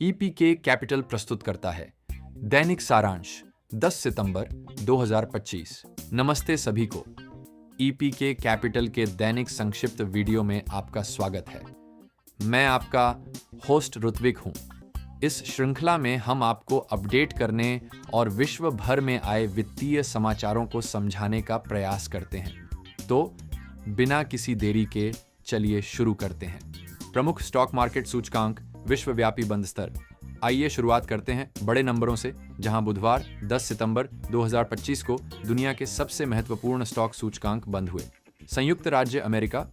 ईपीके capital प्रस्तुत करता है दैनिक सारांश 10 सितंबर 2025। नमस्ते सभी को। ईपीके कैपिटल के दैनिक संक्षिप्त वीडियो में आपका स्वागत है। मैं आपका होस्ट ऋत्विक हूं। इस श्रृंखला में हम आपको अपडेट करने और विश्व भर में आए वित्तीय समाचारों को समझाने का प्रयास करते हैं। तो बिना किसी देरी के चलिए शुरू करते हैं। प्रमुख स्टॉक मार्केट सूचकांक विश्वव्यापी बंद स्तर। आइए शुरुआत करते हैं बड़े नंबरों से, जहां बुधवार 10 सितंबर 2025 को दुनिया के सबसे महत्वपूर्ण स्टॉक सूचकांक बंद हुए। संयुक्त राज्य अमेरिका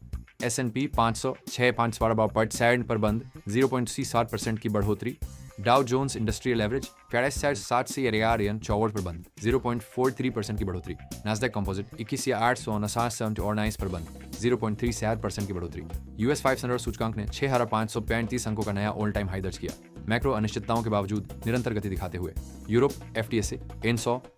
S&P 500 6.7 पर बंद, 0.37% की बढ़ोतरी। डाउ जोन्स इंडस्ट्रियल एवरेज 4,764 पर बंद, 0.43% की बढ़ोतरी। नास्डैक कंपोजिट 21,849 पर बंद, 0.37% की बढ़ोतरी। US 500 सूचकांक ने 6,535 अंकों का नया ऑल टाइम हाई दर्ज किया, मैक्रो अनिश्चितताओं के बावजूद निरंतर गति दिखाते हुए। यूरोप FTSE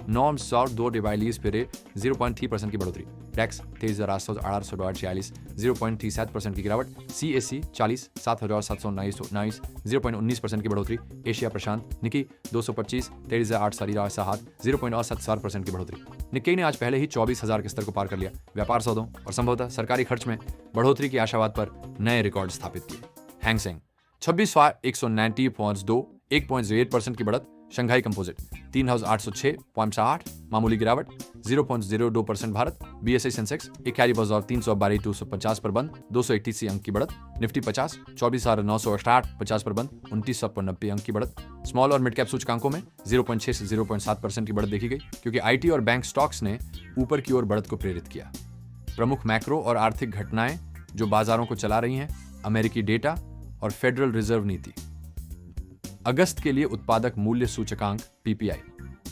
902 डिवाइलीज पर 0.3% की बढ़ोतरी। टैक्स 23,846 0.37% की गिरावट। CAC 40 7,719 0.19% की बढ़ोतरी। एशिया प्रशांत निकी 225 23,807 0.77% की बढ़ोतरी। निक्केई ने आज पहले ही 24,000 के स्तर को पार कर लिया। व्यापार सौदों और संभवतः सरकारी खर्च में बढ़ोतरी के आशावाद पर नए रिकॉर्ड स्थापित किए। हैंगसेंग 26,190.2 1.08% की बढ़त। शंघाई कंपोजिट 3,806.8 मामूली गिरावट, 0.02% भारत। BSI सेंसेक्स 41,312 पर बंद, 281 अंक की बढ़त। निफ्टी 50 24,968 पर बंद, 2990 अंक की बढ़त। स्मॉल और मिड कैप सूचकांकों में 0.6 से 0.7% की बढ़त देखी गई, क्योंकि IT और बैंक स्टॉक्स ने ऊपर की ओर बढ़त को प्रेरित किया। प्रमुख मैक्रो और आर्थिक घटनाएं जो बाजारों को चला रही हैं: अमेरिकी डेटा और फेडरल रिजर्व नीति। अगस्त के लिए उत्पादक मूल्य सूचकांक PPI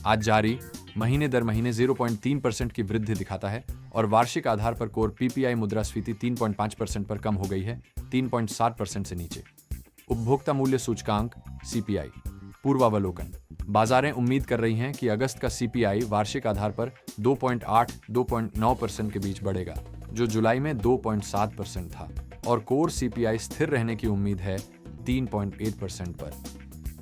आज जारी महीने दर महीने 0.3% की वृद्धि दिखाता है और वार्षिक आधार पर कोर PPI मुद्रास्फीति 3.5% पर कम हो गई है, 3.7% से नीचे। उपभोक्ता मूल्य सूचकांक CPI पूर्वावलोकन। बाजारें उम्मीद कर रही हैं कि अगस्त का CPI वार्षिक आधार पर 2.8-2.9% के बीच बढ़ेगा, जो जुलाई में 2.7% था, और कोर CPI स्थिर रहने की उम्मीद है 3.8% पर।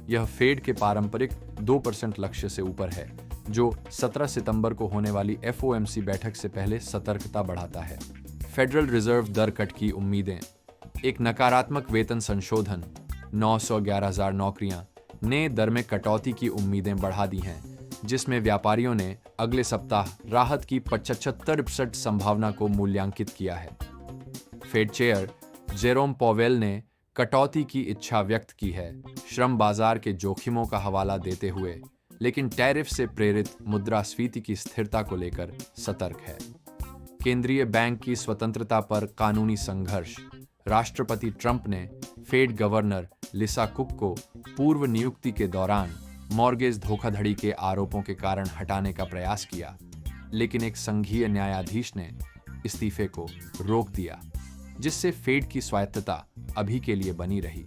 यह फेड के पारंपरिक 2% लक्ष्य से ऊपर है, जो 17 सितंबर को होने वाली FOMC बैठक से पहले सतर्कता बढ़ाता है। फेडरल रिजर्व दर कट की उम्मीदें। एक नकारात्मक वेतन संशोधन 911,000 नौकरियां ने दर में कटौती की उम्मीदें बढ़ा दी हैं, जिसमें व्यापारियों ने अगले सप्ताह राहत की 75% संभावना को मूल्यांकित किया है। फेड चेयर जेरोम पॉवेल ने कटौती की इच्छा व्यक्त की है, श्रम बाजार के जोखिमों का हवाला देते हुए, लेकिन टैरिफ से प्रेरित मुद्रास्फीति की स्थिरता को लेकर सतर्क है। केंद्रीय बैंक की स्वतंत्रता पर कानूनी संघर्ष। राष्ट्रपति ट्रंप ने फेड गवर्नर लिसा कुक को पूर्व नियुक्ति के दौरान मॉर्गेज धोखाधड़ी के आरोपों के कारण हटाने का प्रयास किया, लेकिन एक संघीय न्यायाधीश ने इस्तीफे को रोक दिया, जिससे फेड की स्वायत्तता अभी के लिए बनी रही।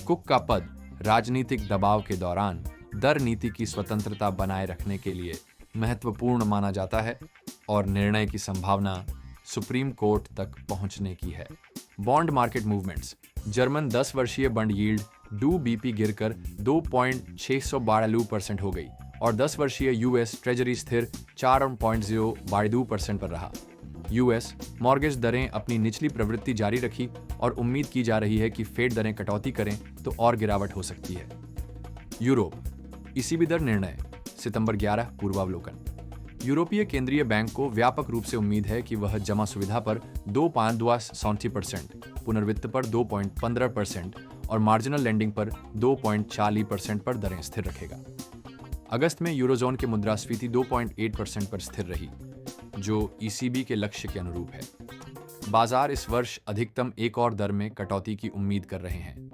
कुक का पद राजनीतिक दबाव के दौरान दर नीति की स्वतंत्रता बनाए रखने के लिए महत्वपूर्ण माना जाता है और निर्णय की संभावना सुप्रीम कोर्ट तक पहुंचने की है। Bond market movements. जर्मन 10 वर्षीय बंड यील्ड डू BP गिरकर 2.692% हो गई और 10 वर्षीय US ट्रेजरी स्थिर 4.022% पर रहा। US मॉर्गेज दरें अपनी निचली प्रवृत्ति जारी रखी और उम्मीद की जा रही है कि फेड दरें कटौती करें तो और गिरावट हो सकती है। यूरोप ECB दर निर्णय सितंबर 11 पूर्वावलोकन। यूरोपीय केंद्रीय बैंक को व्यापक रूप से उम्मीद है कि वह जमा सुविधा पर 2.67%, पुनर्वित्त पर 2.15% और मार्जिनल लेंडिंग पर 2.40% पर दरें स्थिर रखेगा। अगस्त में यूरोजोन की मुद्रास्फीति 2.8% पर स्थिर रही, जो ECB के लक्ष्य के अनुरूप है। बाजार इस वर्ष अधिकतम एक और दर में कटौती की उम्मीद कर रहे हैं।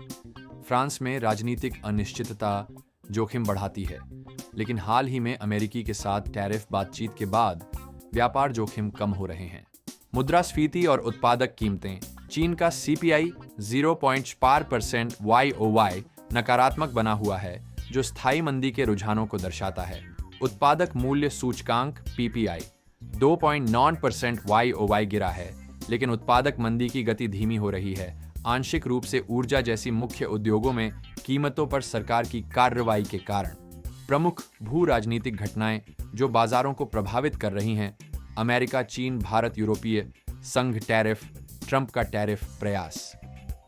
फ्रांस में राजनीतिक अनिश्चितता जोखिम बढ़ाती है, लेकिन हाल ही में अमेरिकी के साथ टैरिफ बातचीत के बाद व्यापार जोखिम कम हो रहे हैं। मुद्रास्फीति और उत्पादक कीमतें। चीन का CPI 0.4% YOY नकारात्मक बना हुआ है, जो स्थायी मंदी के रुझानों को दर्शाता है। उत्पादक मूल्य सूचकांक PPI 2.9% YOY गिरा है, लेकिन उत्पादक मंदी की गति धीमी हो रही है। आंशिक रूप से ऊर्जा जैसी मुख्य उद्योगों में कीमतों पर सरकार की कार्रवाई के कारण प्रमुख भू राजनीतिक घटनाएं जो बाजारों को प्रभावित कर रही हैं, अमेरिका, चीन, भारत, यूरोपीय संघ टैरिफ, ट्रंप का टैरिफ प्रयास।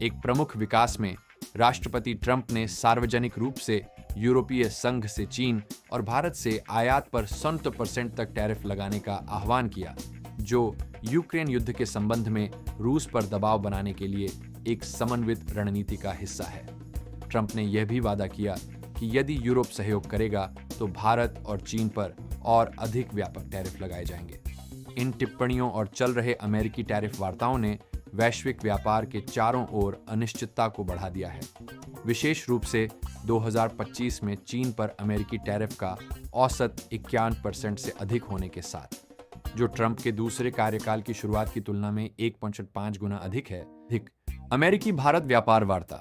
एक प्रमुख विकास में राष्ट्रपति ट्रंप ने सार्वजनिक रूप से यूरोपीय संघ से चीन और भारत से आयात पर 100% तक टैरिफ लगाने का आह्वान किया, जो यूक्रेन युद्ध के संबंध में रूस पर दबाव बनाने के लिए एक समन्वित रणनीति का हिस्सा है। ट्रंप ने यह भी वादा किया कि यदि यूरोप सहयोग करेगा तो भारत और चीन पर और अधिक व्यापक टैरिफ लगाए जाएंगे। इन टिप्पणियों और चल रहे अमेरिकी टैरिफ वार्ताओं ने वैश्विक व्यापार के चारों ओर अनिश्चितता को बढ़ा दिया है, विशेष रूप से 2025 में चीन पर अमेरिकी टैरिफ का औसत 51% से अधिक होने के साथ, जो ट्रंप के दूसरे कार्यकाल की शुरुआत की तुलना में 1.5 गुना अधिक है। अमेरिकी भारत व्यापार वार्ता।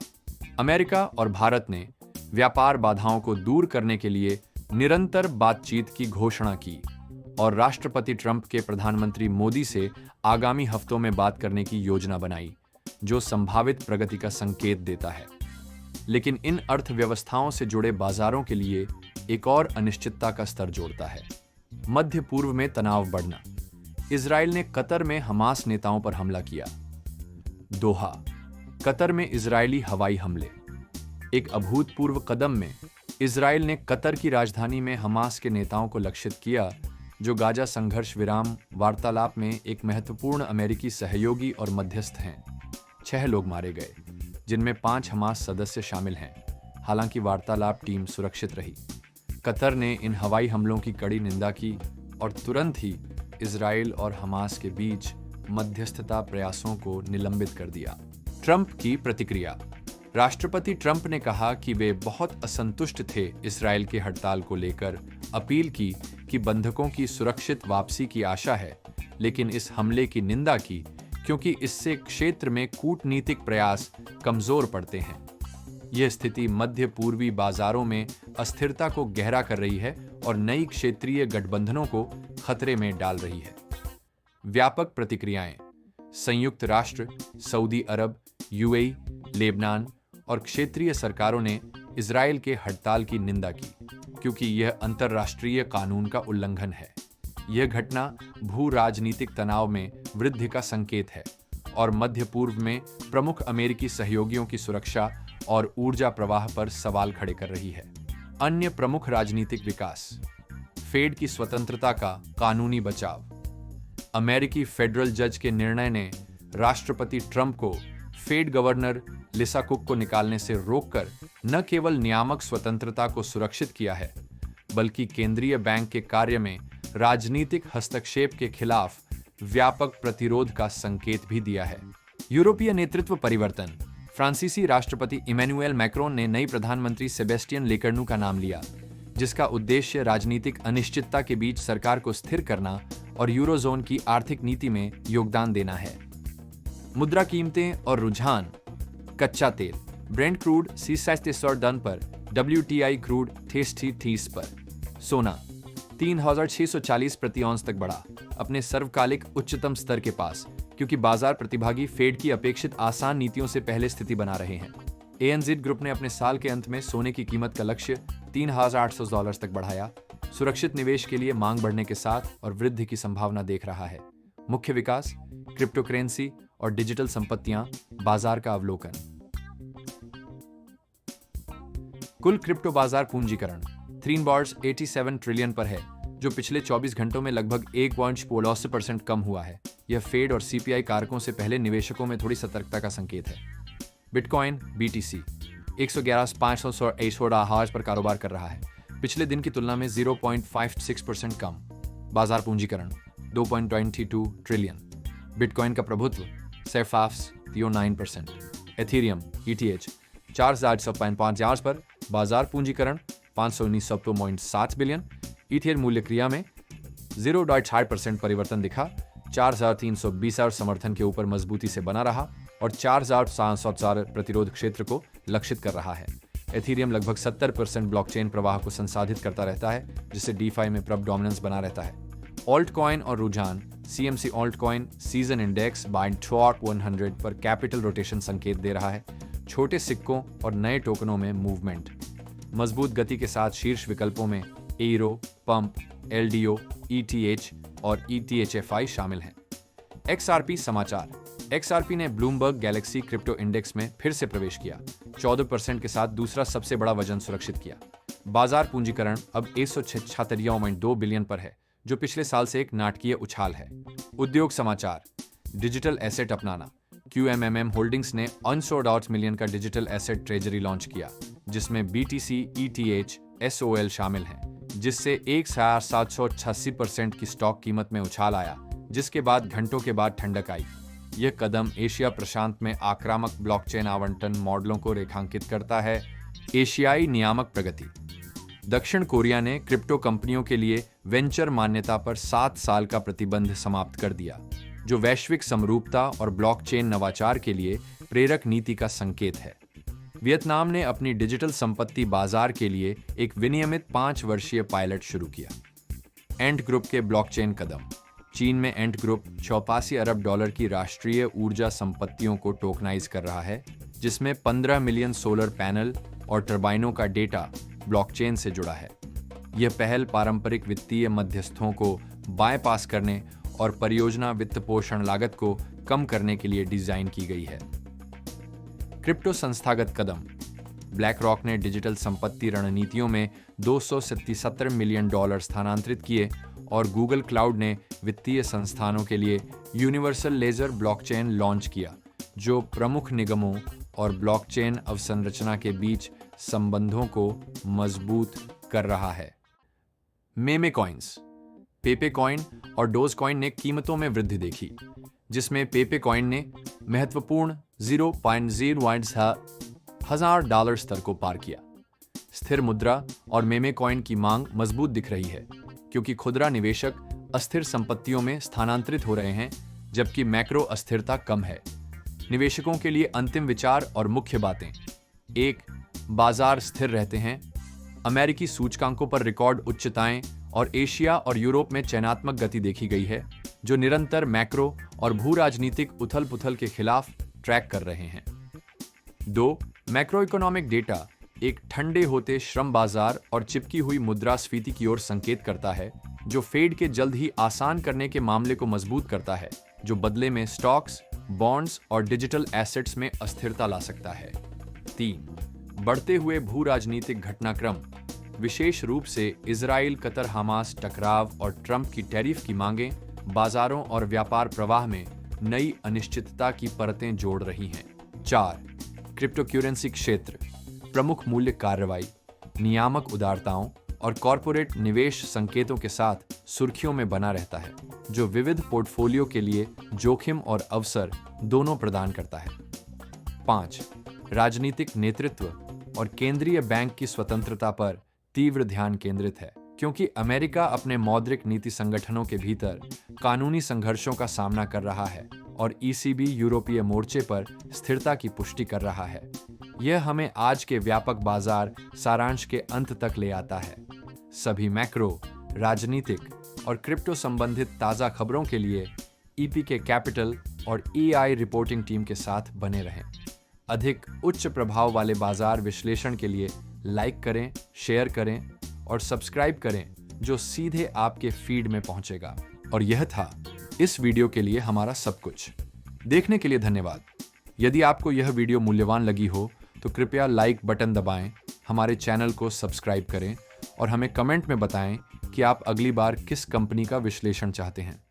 अमेरिका और भारत ने व्यापार बाधाओं को दूर करने के लिए निरंतर बातचीत की घोषणा की और राष्ट्रपति ट्रंप के प्रधानमंत्री मोदी से आगामी हफ्तों में बात करने की योजना बनाई, जो संभावित प्रगति का संकेत देता है। लेकिन इन अर्थव्यवस्थाओं से जुड़े बाजारों के लिए एक और अनिश्चितता का स्तर जोड़ता है। मध्य पूर्व में तनाव बढ़ना। इजराइल ने कतर में हमास नेताओं पर हमला किया। दोहा, कतर में इजरायली हवाई हमले। एक अभूतपूर्व कदम में इजराइल ने कतर की राजधानी में हमास के नेताओं को लक्षित किया, जो गाजा संघर्ष विराम वार्तालाप में एक महत्वपूर्ण अमेरिकी सहयोगी और मध्यस्थ हैं। 6 लोग मारे गए, जिनमें 5 हमास सदस्य शामिल हैं। हालांकि वार्तालाप टीम सुरक्षित रही। कतर ने इन हवाई हमलों की कड़ी निंदा की और तुरंत ही इजराइल और हमास के बीच मध्यस्थता प्रयासों को निलंबित कर दिया। ट्रंप की प्रतिक्रिया। राष्ट्रपति ट्रंप ने कहा कि वे बहुत असंतुष्ट थे इजराइल की हड़ताल को लेकर, अपील की कि बंधकों की सुरक्षित वापसी की आशा है, लेकिन इस हमले की निंदा की क्योंकि इससे क्षेत्र में कूटनीतिक प्रयास कमजोर पड़ते हैं। यह स्थिति मध्य पूर्वी बाजारों में अस्थिरता को गहरा कर रही है और नई क्षेत्रीय गठबंधनों को खतरे में डाल रही है। व्यापक प्रतिक्रियाएं। संयुक्त राष्ट्र, सऊदी अरब, यूएई, लेबनान और क्षेत्रीय सरकारों ने इजराइल के हड़ताल की निंदा की क्योंकि यह अंतर्राष्ट्रीय कानून का उल्लंघन है। यह घटना भू राजनीतिक तनाव में वृद्धि का संकेत है और मध्य पूर्व में प्रमुख अमेरिकी सहयोगियों की सुरक्षा और ऊर्जा प्रवाह पर सवाल खड़े कर रही है। अन्य प्रमुख राजनीतिक विकास। फेड की स्वतंत्रता का कानूनी बचाव। अमेरिकी फेडरल जज के निर्णय ने राष्ट्रपति ट्रंप को फेड गवर्नर लिसा कुक को निकालने से रोककर न केवल नियामक स्वतंत्रता को सुरक्षित किया है, बल्कि केंद्रीय बैंक के कार्य में राजनीतिक हस्तक्षेप के खिलाफ व्यापक प्रतिरोध का संकेत भी दिया है। यूरोपीय नेतृत्व परिवर्तन। फ्रांसीसी राष्ट्रपति इमैनुएल मैक्रोन ने नई प्रधानमंत्री सेबेस्टियन लेकर्नू का नाम लिया, जिसका उद्देश्य राजनीतिक अनिश्चितता के बीच सरकार को स्थिर करना और यूरोजोन की आर्थिक नीति में योगदान देना है। मुद्रा कीमतें और रुझान। कच्चा तेल। ब्रेंट क्रूड 37 डन पर, WTI क्रूड 30 पर। सोना 3640 प्रति औंस तक बढ़ा, अपने सर्वकालिक उच्चतम स्तर के पास, क्योंकि बाजार प्रतिभागी फेड की अपेक्षित आसान नीतियों से पहले स्थिति बना रहे हैं। ANZ ग्रुप ने अपने साल के अंत में सोने की कीमत का लक्ष्य $3,800 तक बढ़ाया, सुरक्षित निवेश के लिए मांग बढ़ने के साथ और वृद्धि की संभावना देख रहा है। मुख्य विकास, क्रिप्टो करेंसी और डिजिटल संपत्तियां, बाजार का अवलोकन। कुल क्रिप्टो बाजार पूंजीकरण 387 ट्रिलियन पर है, जो पिछले 24 घंटों में लगभग 1.16% कम हुआ है। यह फेड और CPI कारकों से पहले निवेशकों में थोड़ी सतर्कता का संकेत है। बिटकॉइन BTC 111,500 पर कारोबार कर रहा है, पिछले दिन की तुलना में 0.56% कम। बाजार पूंजीकरण 2.22 ट्रिलियन। बिटकॉइन का प्रभुत्व सिर्फ 9%। एथीरियम ETH 4,855 पर, बाजार पूंजीकरण 519.7 बिलियन। ईथेरियम मूल्य क्रिया में 0.6% परिवर्तन दिखा, 4,320 समर्थन के ऊपर मजबूती से बना रहा और 4,700 प्रतिरोध क्षेत्र को लक्षित कर रहा है। एथीरियम लगभग 70% ब्लॉकचेन प्रवाह को संसाधित करता रहता है, जिससे DeFi में प्रब डोमिनेंस बना रहता है। ऑल्ट कॉइन और रुझान। CMC alt coin season index bye top 100 पर कैपिटल रोटेशन संकेत दे रहा है। छोटे सिक्कों और नए टोकनों में मूवमेंट। मजबूत गति के साथ शीर्ष विकल्पों में एरो, पंप, एलडीओ, ईटीएच और ईटीएचएफआई शामिल हैं। XRP समाचार। XRP ने ब्लूमबर्ग गैलेक्सी क्रिप्टो इंडेक्स में फिर से प्रवेश किया, 14% के साथ दूसरा सबसे बड़ा वजन सुरक्षित किया। बाजार पूंजीकरण अब 176.2 बिलियन पर है, जो पिछले साल से एक नाटकीय उछाल है। उद्योग समाचार। डिजिटल एसेट अपनाना। QMMM होल्डिंग्स ने $100 मिलियन का डिजिटल एसेट ट्रेजरी लॉन्च किया, जिसमें BTC, ETH, SOL शामिल हैं, जिससे 1786% की स्टॉक कीमत में उछाल आया, जिसके बाद घंटों के बाद ठंडक आई। यह कदम एशिया प्रशांत में आक्रामक ब्लॉकचेन आवंटन मॉडलों को रेखांकित करता है। एशियाई नियामक प्रगति। दक्षिण कोरिया ने क्रिप्टो कंपनियों के लिए वेंचर मान्यता पर 7 साल का प्रतिबंध समाप्त कर दिया, जो वैश्विक समरूपता और ब्लॉकचेन नवाचार के लिए प्रेरक नीति का संकेत है। वियतनाम ने अपनी डिजिटल संपत्ति बाजार के लिए एक विनियमित 5 वर्षीय पायलट शुरू किया। एंट ग्रुप के ब्लॉकचेन कदम। चीन में एंट ग्रुप $84 अरब की राष्ट्रीय ऊर्जा संपत्तियों को टोकनाइज कर रहा है, जिसमें 15 मिलियन सोलर पैनल और टर्बाइनों का डेटा ब्लॉकचेन से जुड़ा है। यह पहल पारंपरिक वित्तीय मध्यस्थों को बायपास करने और परियोजना वित्तपोषण लागत को कम करने के लिए डिजाइन की गई है। क्रिप्टो संस्थागत कदम। ब्लैक रॉक ने डिजिटल संपत्ति रणनीतियों में $277 मिलियन स्थानांतरित किए और गूगल क्लाउड ने वित्तीय संस्थानों के लिए यूनिवर्सल लेजर ब्लॉकचेन लॉन्च किया, जो प्रमुख निगमों और ब्लॉकचेन अवसंरचना के बीच संबंधों को मजबूत कर रहा है। मेमे कॉइन्स। पेपे कॉइन और डोज कॉइन ने कीमतों में वृद्धि देखी, जिसमें पेपे कॉइन ने महत्वपूर्ण $0.01 स्तर को पार किया। स्थिर मुद्रा और मेमे कॉइन की मांग मजबूत दिख रही है, क्योंकि खुदरा निवेशक अस्थिर संपत्तियों में स्थानांतरित हो रहे हैं, जबकि मैक्रो अस्थिरता कम है। निवेशकों के लिए अंतिम विचार और मुख्य बातें। 1. बाजार स्थिर रहते हैं। अमेरिकी सूचकांकों पर रिकॉर्ड उच्चताएं और एशिया और यूरोप में चयनात्मक गति देखी गई है, जो निरंतर मैक्रो और भू राजनीतिक उथल पुथल के खिलाफ ट्रैक कर रहे हैं। 2. मैक्रो इकोनॉमिक डेटा एक ठंडे होते श्रम बाजार और चिपकी हुई मुद्रास्फीति की ओर संकेत करता है, जो फेड के जल्द ही आसान करने के मामले को मजबूत करता है, जो बदले में स्टॉक्स, बॉन्ड्स और डिजिटल एसेट्स में अस्थिरता ला सकता है। 3. बढ़ते हुए भू राजनीतिक घटनाक्रम, विशेष रूप से इजराइल कतर हमास टकराव और ट्रंप की टैरिफ की मांगें बाजारों और व्यापार प्रवाह में नई अनिश्चितता की परतें जोड़ रही हैं। 4. क्रिप्टोकरेंसी क्षेत्र प्रमुख मूल्य कार्रवाई, नियामक उदारताओं और कॉरपोरेट निवेश संकेतों के साथ सुर्खियों में बना रहता है, जो विविध पोर्टफोलियो के लिए जोखिम और अवसर दोनों प्रदान करता है। 5. राजनीतिक नेतृत्व और केंद्रीय बैंक की स्वतंत्रता पर तीव्र ध्यान केंद्रित है, क्योंकि अमेरिका अपने मौद्रिक नीति संगठनों के भीतर कानूनी संघर्षों का सामना कर रहा है और ECB यूरोपीय मोर्चे पर स्थिरता की पुष्टि कर रहा है। यह हमें आज के व्यापक बाजार सारांश के अंत तक ले आता है। सभी मैक्रो, राजनीतिक और क्रिप्टो संबंधित ताज़ा खबरों के लिए EPK कैपिटल और EI रिपोर्टिंग टीम के साथ बने रहें। अधिक उच्च प्रभाव वाले बाजार विश्लेषण के लिए लाइक करें, शेयर करें और सब्सक्राइब करें, जो सीधे आपके फीड में पहुंचेगा। और यह था इस वीडियो के लिए हमारा सब कुछ। देखने के लिए धन्यवाद। यदि आपको यह वीडियो मूल्यवान लगी हो तो कृपया लाइक बटन दबाएं, हमारे चैनल को सब्सक्राइब करें और हमें कमेंट में बताएं कि आप अगली बार किस कंपनी का विश्लेषण चाहते हैं।